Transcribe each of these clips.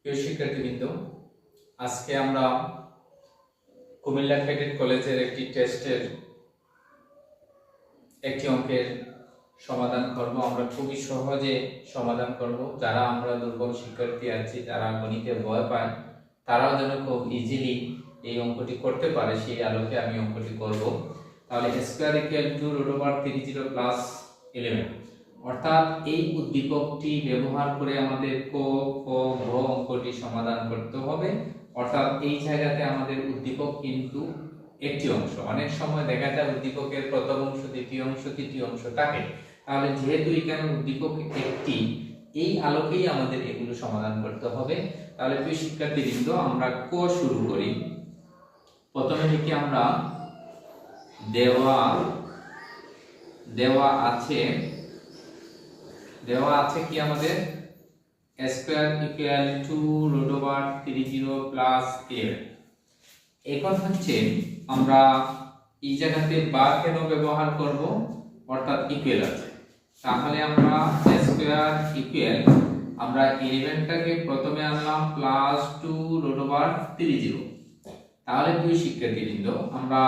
প্রিয় শিক্ষার্থীবৃন্দ, আজকে আমরা কুমিল্লা ক্যাডেট কলেজের একটি টেস্টের একটি অঙ্কের সমাধান করব। আমরা খুবই সহজে সমাধান করব। যারা আমরা দুর্বল শিক্ষার্থী আছি, যারা গণিতে ভয় পায়, তারাও যেন খুব ইজিলি এই অঙ্কটি করতে পারে, সেই আলোকে আমি অঙ্কটি করব। তাহলে স্কয়ার ইকুয়াল টু √30 প্লাস 11, অর্থাৎ এই উদ্দীপকটি ব্যবহার করে আমাদের ক খ গ অঙ্কটি সমাধান করতে হবে। অর্থাৎ এই জায়গাতে আমাদের উদ্দীপক কিন্তু একটি অংশ। অনেক সময় দেখা যায় উদ্দীপকের প্রথম অংশ, দ্বিতীয় অংশ, তৃতীয় অংশ থাকে। তাহলে যেহেতু এখানে উদ্দীপক একটি, এই আলোকেই আমাদের এগুলো সমাধান করতে হবে। তাহলে প্রিয় শিক্ষার্থীবৃন্দ, আমরা ক শুরু করি। প্রথমে লিখি আমরা দেওয়া আছে কি আমাদের স্কয়ার ইকুয়াল টু √30 প্লাস 11। এখন হচ্ছে আমরা এই জায়গাতে বা কেন ব্যবহার করব, অর্থাৎ ইকুয়াল আছে। তাহলে আমরা স্কয়ার ইকুয়াল, আমরা 11টাকে প্রথমে আনলাম প্লাস 2√30। তাহলে দুই শিক্ষার্থীবৃন্দ, আমরা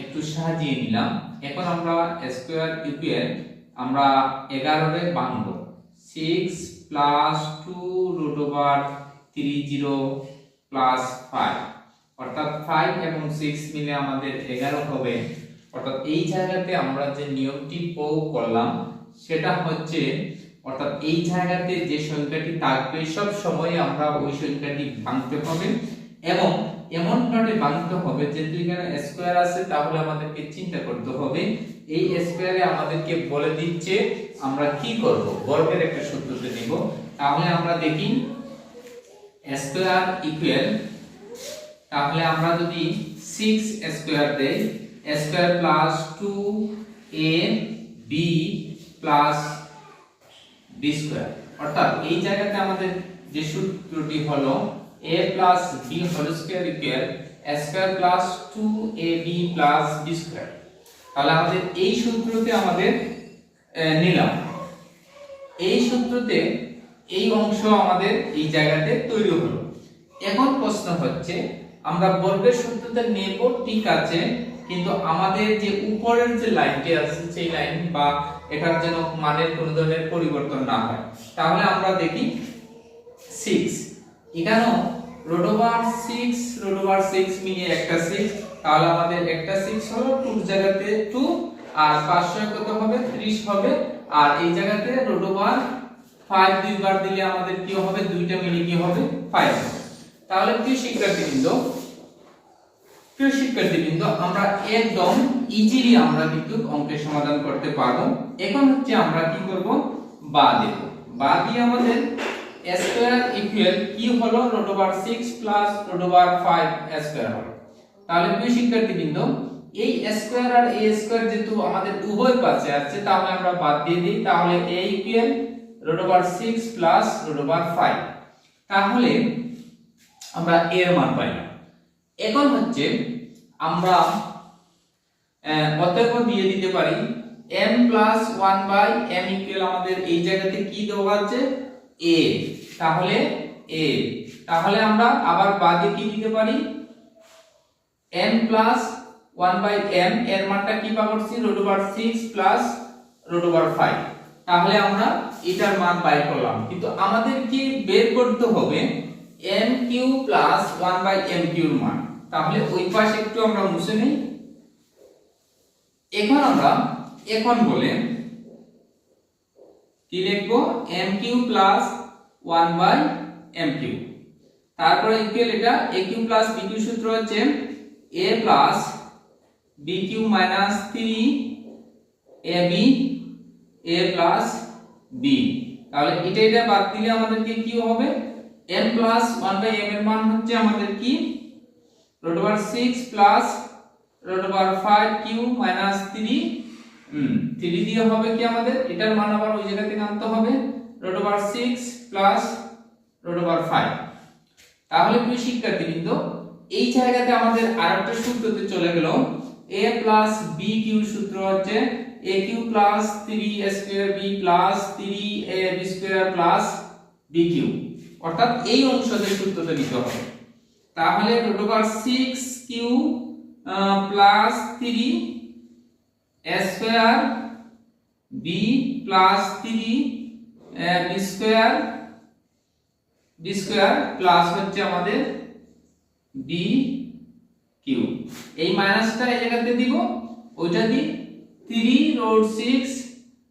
একটু সাজিয়ে নিলাম। এখন আমরা স্কয়ার ইকুয়াল আমরা 11 এর ভাঙবো। 6 প্লাস 2√30 প্লাস 5, অর্থাৎ 5 এবং 6 মিলে আমাদের 11 হবে। অর্থাৎ এই জায়গাতে আমরা যে নিয়মটি প্রয়োগ করলাম সেটা হচ্ছে, অর্থাৎ এই জায়গাতে যে সংখ্যাটি থাকবে সব সময় আমরা ওই সংখ্যাটি ভাঙতে হবে, এবং এমন ভাবে ভাঙতে হবে যে এখানে স্কয়ার আছে, তাহলে আমাদেরকে চিন্তা করতে হবে এই স্কয়ারে আমাদেরকে বলে দিচ্ছে আমরা কি করব, বর্গের একটা সূত্রতে নিব। তাহলে আমরা দেখি স্কয়ার ইকুয়াল, তাহলে আমরা যদি 6 স্কয়ার দেই, square plus 2ab plus b square, অর্থাৎ এই জায়গাতে আমাদের যে সূত্রটি হলো a plus b whole square equal square plus 2ab plus b square. তাহলে আমাদের এই সূত্রতে আমাদের নিলাম, এই সূত্রতে এই অংশ আমাদের এই জায়গাতে তৈরি হলো। এখন প্রশ্ন হচ্ছে, আমরা বর্গের সূত্রতে নেব ঠিক আছে, কিন্তু আমাদের যে উপরের যে লাইনটি আছে সেই লাইন বা এটার যেন মানের কোনো ধরনের পরিবর্তন না হয়। তাহলে আমরা দেখি 6, এখানেও √6 মিলিয়ে একটা 6, তাহলে আমাদের একটা 6 হলো, 2 জায়গাতে 2 আর 500 কত হবে 30 হবে, আর এই জায়গাতে √5 দুইবার দিলে আমাদের কি হবে, দুইটা মিলে কি হবে 5 হবে। তাহলে প্রিয় শিক্ষার্থীবৃন্দ, আমরা একদম ইজিলি আমরা কিন্তু অঙ্কের সমাধান করতে পারবো। এখন হচ্ছে আমরা কি করব, বা দেব। বা দিয়ে আমাদের স্কয়ার ইকুয়াল কি হলো, √6 প্লাস √5 স্কয়ার হলো। তাহলে প্রিয় শিক্ষার্থীবৃন্দ, এই স্কয়ার আর এই স্কয়ার যেহেতু আমাদের উভয় পাশে আছে, তাহলে আমরা বাদ দিয়ে দিই। তাহলে a ইকুয়াল √6 প্লাস √5, তাহলে আমরা a এর মান পাইলাম। এখন হচ্ছে আমরা অতএব দিয়ে দিতে পারি m প্লাস 1/m ইকুয়াল, আমাদের এই জায়গাতে কি দেওয়া আছে a, তাহলে আমরা আবার বাদে কি দিতে পারি m প্লাস 1/m, এর মানটা কি পাচ্ছি √6 প্লাস √5। তাহলে আমরা এটার মান বাই করলাম, কিন্তু আমাদের কি বের করতে হবে m³ প্লাস 1/m³ এর মান। তাহলে ওই পাশে একটু আমরা মুছে নেই। এখন আমরা বলে কি লিখব, m³ প্লাস 1/m³, তারপরে ইকুয়াল এটা a³ প্লাস b³ সূত্র হচ্ছে a plus b³ minus 3ab a plus b। তাহলে এটা বাদ দিলে আমাদের কি হবে, m প্লাস 1/m এর মান হচ্ছে আমাদের কি √6 প্লাস √5³ মাইনাস 3 দিয়ে হবে কি আমাদের এটার মান আবার ওই জায়গা থেকে আনতে হবে √6 প্লাস √5। তাহলে প্রিয় শিক্ষার্থীবৃন্দ, এই জায়গাতে আমাদের আরেকটা সূত্রতে চলে গেল, a প্লাস b³ সূত্র হচ্ছে a³ plus 3a² b plus 3ab² plus b³ অর্থাৎ এই অংশদের সূত্রটা দিতে হবে। তাহলে root over 6q plus 3 a square b plus 3 b square plus হচ্ছে আমাদের b কিউ। এই মাইনাসটা এই জায়গাতে দিব, ওইটা দি 3 রুট 6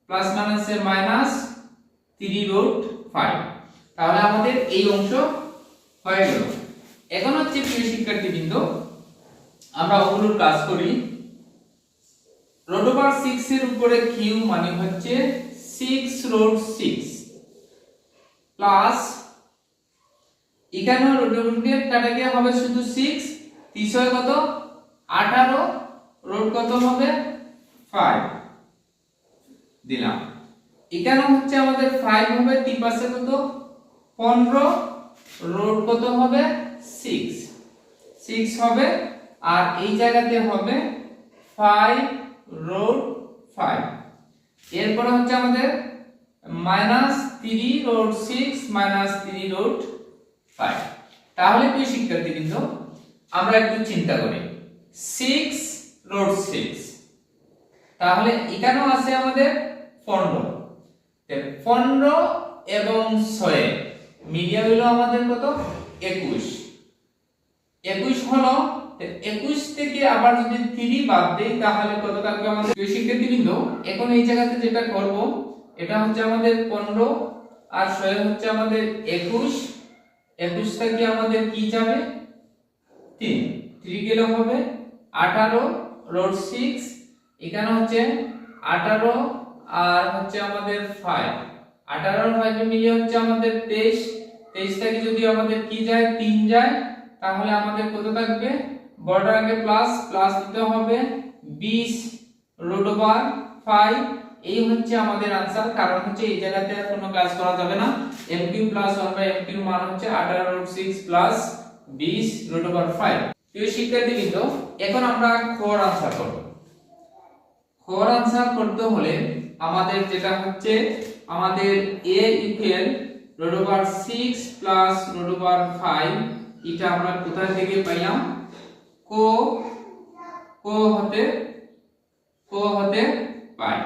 প্লাস মাইনাসের মাইনাস 3 রুট 5। তাহলে আমাদের এই অংশ হয়ে গেল। এখন হচ্ছে প্রিয় শিক্ষার্থীবৃন্দ, আমরা ওগুলোর কাজ করি। রুট ওভার 6 এর উপরে কিউ মানে হচ্ছে 6 রুট 6 প্লাস এখানে রুট ওভার কাটা গিয়ে হবে শুধু 6, 3 কত 18, রুট কত হবে 5 দিলাম। এখানে হচ্ছে আমাদের 5 হবে, 3 পাশে কত 15, রুট কত হবে 6 হবে, আর এই জায়গাতে হবে 5 রুট 5। এরপর হচ্ছে আমাদের মাইনাস 3 রুট 6 মাইনাস 3 রুট 5। তাহলে প্রিয় শিক্ষার্থীবৃন্দ, আমরা একটু চিন্তা করি 6 রুট 6, তাহলে এখানেও আছে আমাদের 15 এবং 6 মিলিয়ে হলো আমাদের কত 21 হলো। 21 থেকে আবার যদি 3 বাদ দেই তাহলে কত থাকবে আমাদের? প্রিয় শিক্ষার্থীবৃন্দ, এখন এই জায়গাতে যেটা করব, এটা হচ্ছে আমাদের 15 আর 6 হচ্ছে আমাদের 21 থেকে আমাদের কি যাবে 3 গেলে হবে 18 রুট 6, এখানে হচ্ছে 18 আর হচ্ছে আমাদের 5, 18 আর 5 মিলিয়ে হচ্ছে আমাদের 23 থেকে যদি আমাদের কি যায় 3 যায়, তাহলে আমাদের কত থাকবে? বর্ডার আগে প্লাস দিতে হবে 20 রুট ওভার 5। এই হচ্ছে আমাদের आंसर, কারণ হচ্ছে এই জায়গাতে আর কোনো কাজ করা যাবে না। mq প্লাস 1/mq মান হচ্ছে 18 রুট 6 প্লাস 20 রুট ওভার 5। প্রিয় শিক্ষার্থীবৃন্দ, এখন আমরা খর आंसर করব। খর आंसर করতে হলে আমাদের যেটা হচ্ছে আমাদের a equal root over 6 plus root over 5, এটা আমরা কোথা থেকে পাইলাম? কো হতে পাই।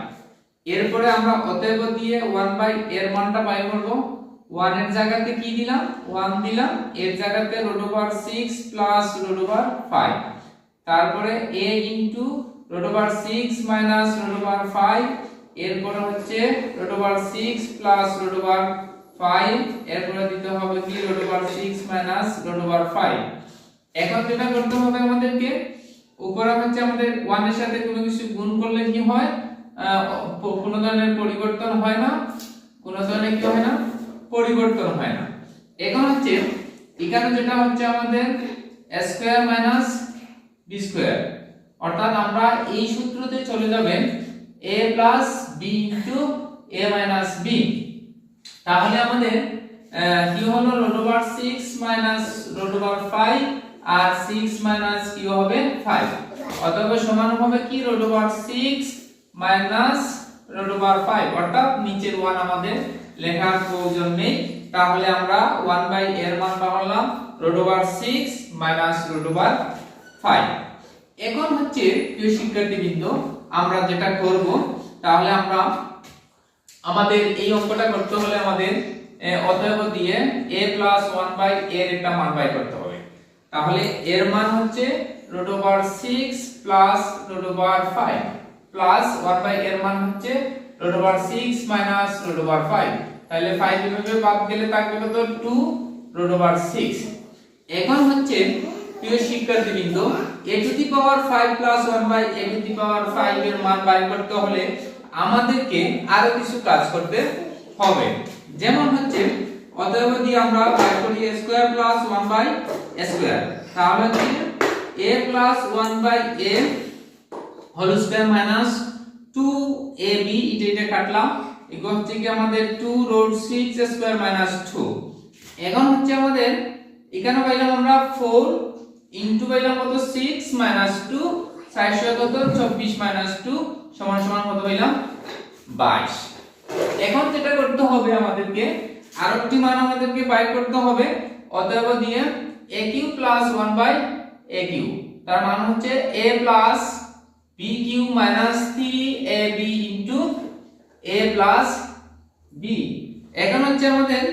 এরপরে আমরা অতএব দিয়ে 1 এর মানটা বাই করব। 1 এর জায়গাতে কি দিলাম? 1 দিলাম, এর জায়গাতে root over 6 plus root over 5, তারপরে a into root over 6 minus root over 5, এরপরে হচ্ছে root over 6 plus root over 5, এরপরে দিতে হবে কি root over 6 minus root over 5। এখন যেটা করতে হবে আমাদেরকে, উপরে হচ্ছে আমাদের 1 এর সাথে কোনো কিছু গুণ করলে কি হয়? কোনো ধরনের পরিবর্তন হয় না, পরিবর্তন হয় না। এখন হচ্ছে এখানে যেটা হচ্ছে আমাদের a square minus b square, অর্থাৎ আমরা এই সূত্রতে চলে যাবেন a plus b into a minus b। তাহলে আমাদের কি হলো root over 6 minus root over 5 আর 6 মাইনাস কি হবে 5, অতএব সমান হবে কি root over 6 minus root over 5, অর্থাৎ নিচের 1 আমাদের লেখার প্রয়োজন নেই। তাহলে আমরা 1 এর মান পাবলাম root over 6 minus root over 5। এখন হচ্ছে প্রিয় শিক্ষার্থীবৃন্দ, আমরা যেটা করব, তাহলে আমরা আমাদের এই অঙ্কটা করতে হলে আমাদের অতএব দিয়ে a প্লাস 1 এর একটা মান বাই করতে হবে। তাহলে এর মান হচ্ছে root over 6 plus root over 5 plus 1 এর মান হচ্ছে root over 6 minus root over 5। তাহলে 5 এভাবে বাদ গেলে থাকবে কত 2 রুট ওভার 6। এখন হচ্ছে প্রিয় শিক্ষার্থীবৃন্দ, a to the power 5 plus 1 a to the power 5 এর মান বাই করতে হলে আমাদেরকে আরো কিছু কাজ করতে হবে। যেমন হচ্ছে অতএব যদি আমরা বাই করি a square plus 1 a square, তাহলে হচ্ছে a plus 1 a whole square minus 2ab, এটা কাটলাম, এগুলো হচ্ছে কি আমাদের 2 রুট 6 স্কয়ার মাইনাস 2। এখন হচ্ছে আমাদের এখানে পাইলাম আমরা 4 ইনটু পাইলাম কত 6 মাইনাস 2, 4 কত 24 মাইনাস 2 সমান সমান কত পাইলাম 22। এখন যেটা করতে হবে আমাদেরকে, আরেকটি মান আমাদেরকে বাইর করতে হবে। অতএব দিয়ে aq প্লাস 1/aq, তার মান হচ্ছে a plus bq minus 3ab into a plus b। এখন হচ্ছে আমাদের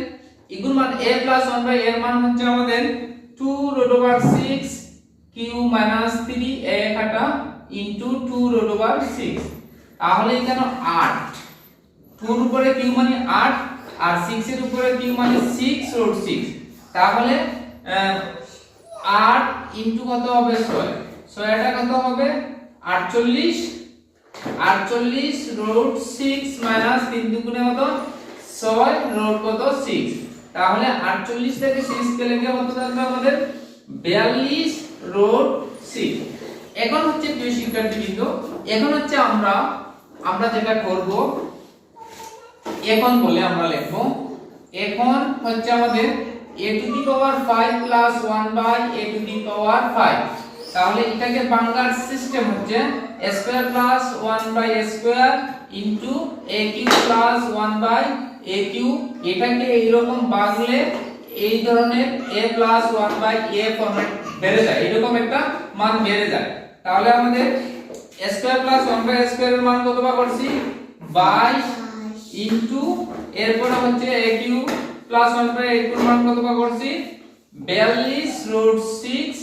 ইকুয়াল মান a প্লাস 1/a এর মান হচ্ছে আমাদের 2√6 q মাইনাস 3a কাটা ইনটু 2√6। তাহলে এখানে 8, 2 এর উপরে q মানে 8 আর 6 এর উপরে q মানে 6√6। তাহলে 8 ইনটু কত হবে 6, 6 এটা কত হবে 48, 48√6 মাইনাস 3 দুগুণে কত 6 রোড কত 6। তাহলে 48 থেকে 6 গেলে কত থাকবে আমাদের 42√6। এখন হচ্ছে প্রিয় শিক্ষার্থীবৃন্দ, এখন হচ্ছে আমরা যেটা করব, এখন বলে আমরা লিখব, এখন হচ্ছে আমাদের a to the power 5 plus 1/a to the power 5। তাহলে এটাকে বাংলার সিস্টেম হচ্ছে a square plus 1/a square into aq plus 1/aq। এটাকে এইরকম বাংলে এই ধরনের a প্লাস 1/a ফরম্যাট বেড়ে যায়, এরকম একটা মান বেড়ে যায়। তাহলে আমাদের a square plus 1/a square এর মান কত পাচ্ছি 22 ইনটু এরপর হচ্ছে aq প্লাস 1/a এর মান কত পাচ্ছি 42√6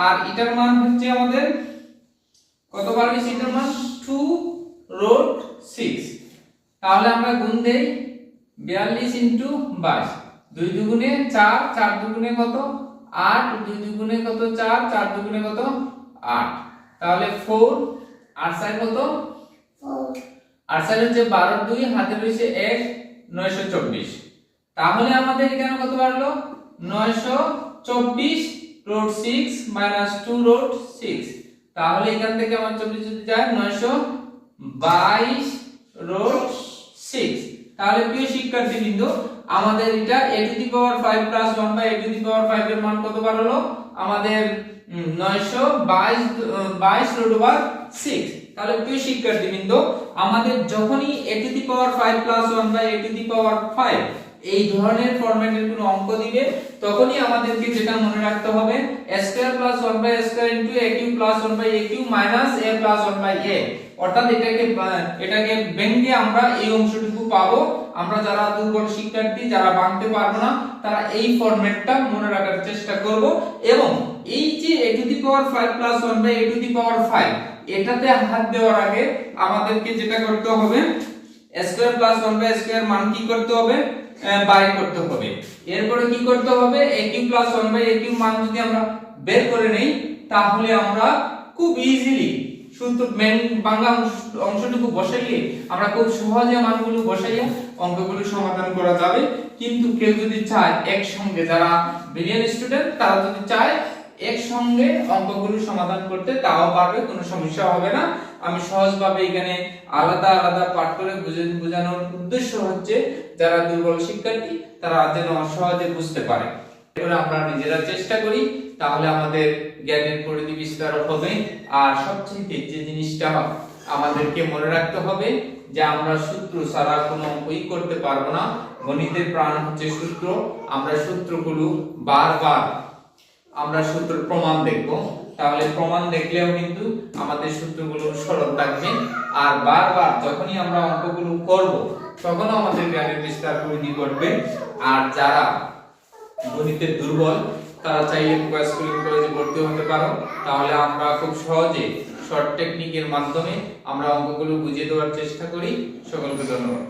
আর এটার মান হচ্ছে আমাদের কত পাচ্ছি এটার মান 2√6। তাহলে আমরা গুণ দেই 42 ইনটু 22, 2 দুগুণে 4, 4 দুগুণে কত 8, 2 দুগুণে কত 4, 4 দুগুণে কত 8। তাহলে 4 আর 4 কত 4, আর 4 হচ্ছে 12 2 হাতে রয়েছে 1, 924। তাহলে আমাদের এখানে কত বাড়লো 924√6 মাইনাস 2√6। তাহলে এখান থেকে আমার 24 যদি যায় 922√6। তাহলে প্রিয় শিক্ষার্থীবৃন্দ, আমাদের এটা a to the power 5 plus 1/a to the power 5 এর মান কত বার হলো আমাদের 922/6। তাহলে প্রিয় শিক্ষার্থীবৃন্দ, আমাদের যখনই a to the power 5 plus 1/a to the power 5 এই ধরনের ফরম্যাটের কোনো অঙ্ক দিবে, তখনই আমাদেরকে যেটা মনে রাখতে হবে a square plus 1/a square into aq plus 1/aq minus a plus 1/a। অর্থাৎ এটাকে ভেঙে আমরা এই অংশটুকু পাবো। আমরা যারা দুর্বল শিক্ষার্থী, যারা ভাঙতে পারবো না, তারা এই ফরম্যাটটা মনে রাখার চেষ্টা করব। এবং এই যে a to the power 5 plus 1/a to the power 5 এটাতে হাত দেওয়ার আগে আমাদেরকে যেটা করতে হবে a square plus 1/a square মান কি করতে হবে বাইর করতে হবে। এরপরে কি করতে হবে aq প্লাস 1/aq মান যদি আমরা বের করে নেই, তাহলে আমরা খুব ইজিলি সূত্র মেন বাংলা অংশটুকু বসাইলে আমরা খুব সহজে মানগুলো বসাইয়া অঙ্কগুলো সমাধান করা যাবে। কিন্তু কেউ যদি চায় একসঙ্গে, যারা ব্রিলিয়ান্ট স্টুডেন্ট তারা যদি চায় একসঙ্গে অঙ্কগুলো সমাধান করতে, তাও পারবে, কোনো সমস্যা হবে না। আমি সহজভাবে এখানে আলাদা আলাদা পাঠ করে বোঝানোর উদ্দেশ্য হচ্ছে যারা দুর্বল শিক্ষার্থী তারা যেন সহজে বুঝতে পারে। এবারে আমরা নিজেরা চেষ্টা করি, তাহলে আমাদের জ্ঞানের পরিধি বিস্তার হবে। আর সবচেয়ে যে জিনিসটা আমাদেরকে মনে রাখতে হবে যে আমরা সূত্র ছাড়া কোনো অঙ্কই করতে পারবো না। গণিতের প্রাণ হচ্ছে সূত্র। আমরা সূত্রগুলো বারবার আমরা সূত্র প্রমাণ দেখব, তাহলে প্রমাণ দেখলেও কিন্তু আমাদের সূত্রগুলো সরল থাকবে। আর বারবার যখনই আমরা অঙ্কগুলো করব তখন আমাদের জ্ঞানের বিস্তার পরিধি ঘটবে। আর যারা গণিতের দুর্বল তারা চাইলে স্কুলিং কলেজে ভর্তি হতে পারো, তাহলে আমরা খুব সহজে শর্ট টেকনিকের মাধ্যমে আমরা অঙ্কগুলো বুঝিয়ে দেওয়ার চেষ্টা করি। সকলকে ধন্যবাদ।